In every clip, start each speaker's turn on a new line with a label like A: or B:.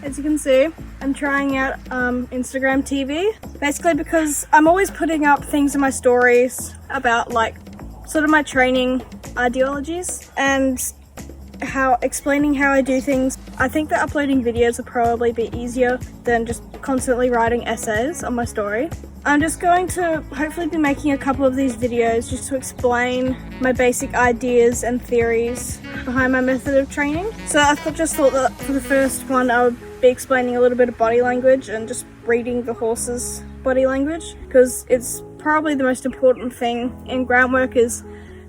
A: As you can see, I'm trying out Instagram TV, basically because I'm always putting up things in my stories about like sort of my training ideologies and explaining how I do things. I think that uploading videos would probably be easier than just constantly writing essays on my story. I'm just going to hopefully be making a couple of these videos just to explain my basic ideas and theories behind my method of training. So I just thought that for the first one I would be explaining a little bit of body language and just reading the horse's body language, because it's probably the most important thing in groundwork, is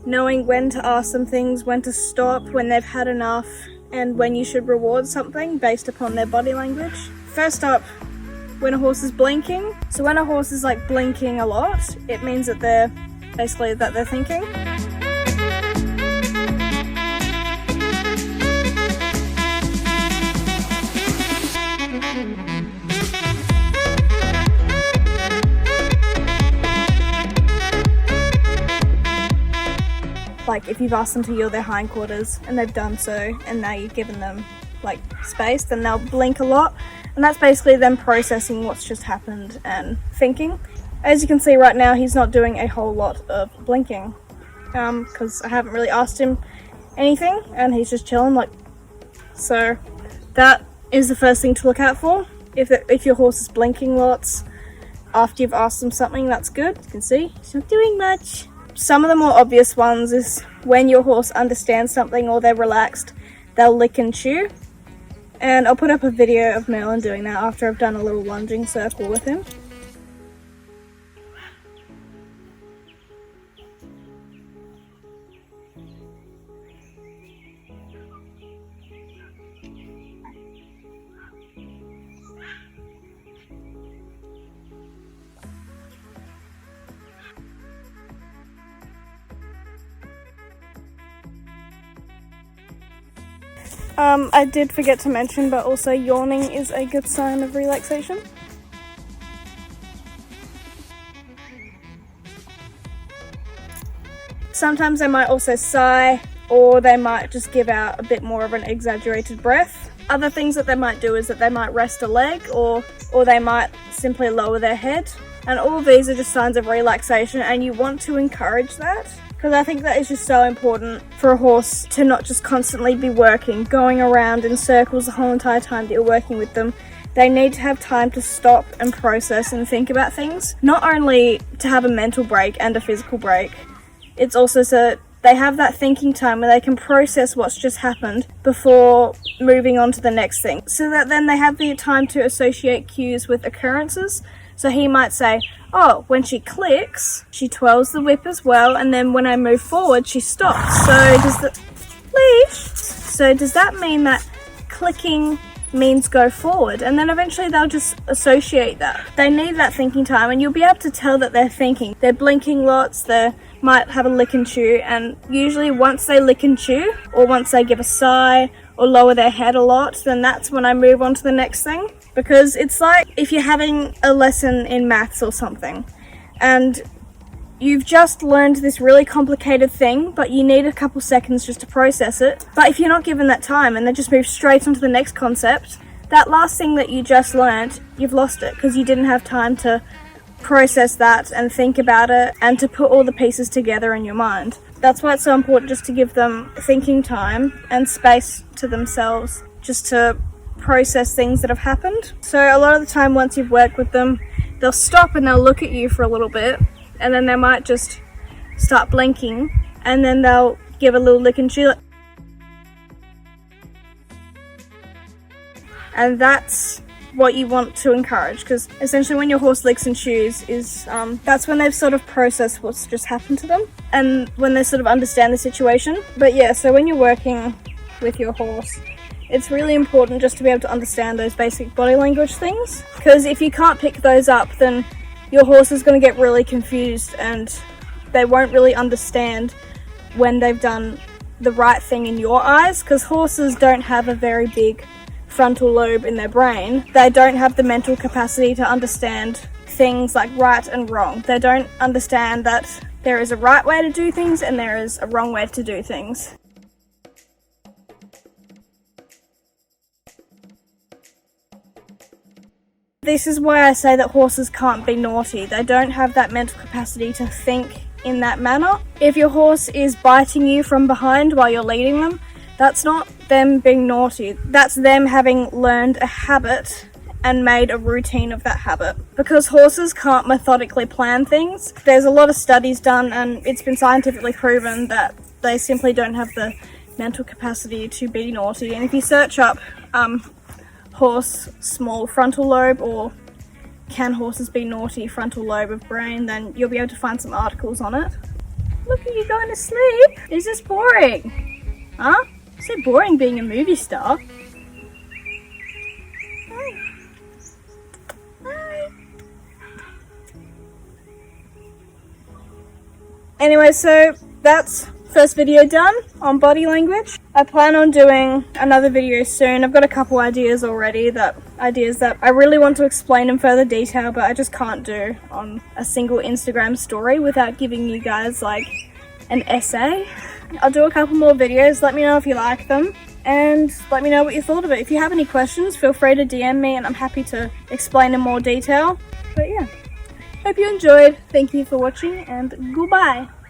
A: knowing when to ask them things, when to stop, when they've had enough, and when you should reward something based upon their body language. First up, when a horse is blinking. So when a horse is like blinking a lot, it means that they're thinking. Like if you've asked them to yield their hindquarters and they've done so, and now you've given them like space, then they'll blink a lot, and that's basically them processing what's just happened and thinking. As you can see right now, he's not doing a whole lot of blinking because I haven't really asked him anything, and he's just chilling like so. That is the first thing to look out for. If your horse is blinking lots after you've asked them something, that's good. You can see he's not doing much. Some of the more obvious ones is when your horse understands something or they're relaxed, they'll lick and chew. And I'll put up a video of Merlin doing that after I've done a little lunging circle with him. I did forget to mention, but also yawning is a good sign of relaxation. Sometimes they might also sigh, or they might just give out a bit more of an exaggerated breath. Other things that they might do is that they might rest a leg, or they might simply lower their head. And all of these are just signs of relaxation, and you want to encourage that. Because I think that is just so important for a horse to not just constantly be working, going around in circles the whole entire time that you're working with them. They need to have time to stop and process and think about things. Not only to have a mental break and a physical break, it's also so they have that thinking time where they can process what's just happened before moving on to the next thing. So that then they have the time to associate cues with occurrences. So he might say, oh, when she clicks, she twirls the whip as well, and then when I move forward, she stops. So does that mean that clicking means go forward? And then eventually they'll just associate that. They need that thinking time, and you'll be able to tell that they're thinking. They're blinking lots, they might have a lick and chew, and usually once they lick and chew, or once they give a sigh, or lower their head a lot, then that's when I move on to the next thing. Because it's like if you're having a lesson in maths or something, and you've just learned this really complicated thing, but you need a couple seconds just to process it. But if you're not given that time and they just move straight onto the next concept, that last thing that you just learned, you've lost it because you didn't have time to process that and think about it and to put all the pieces together in your mind. That's why it's so important just to give them thinking time and space to themselves, just to process things that have happened. So a lot of the time, once you've worked with them, they'll stop and they'll look at you for a little bit, and then they might just start blinking, and then they'll give a little lick and chew. And that's what you want to encourage, because essentially when your horse licks and chews is that's when they've sort of processed what's just happened to them, and when they sort of understand the situation. But yeah, so when you're working with your horse, it's really important just to be able to understand those basic body language things, because if you can't pick those up, then your horse is going to get really confused and they won't really understand when they've done the right thing in your eyes, because horses don't have a very big frontal lobe in their brain. They don't have the mental capacity to understand things like right and wrong. They don't understand that there is a right way to do things and there is a wrong way to do things. This is why I say that horses can't be naughty. They don't have that mental capacity to think in that manner. If your horse is biting you from behind while you're leading them, that's not them being naughty. That's them having learned a habit and made a routine of that habit. Because horses can't methodically plan things, there's a lot of studies done and it's been scientifically proven that they simply don't have the mental capacity to be naughty. And if you search up horse small frontal lobe or can horses be naughty frontal lobe of brain, then you'll be able to find some articles on it. Look at you going to sleep. Is this boring? Huh? It's so boring being a movie star. Anyway, so that's first video done on body language. I plan on doing another video soon. I've got a couple ideas already, ideas that I really want to explain in further detail, but I just can't do on a single Instagram story without giving you guys like an essay. I'll do a couple more videos. Let me know if you like them and let me know what you thought of it. If you have any questions, feel free to DM me and I'm happy to explain in more detail. But yeah. Hope you enjoyed. Thank you for watching and goodbye.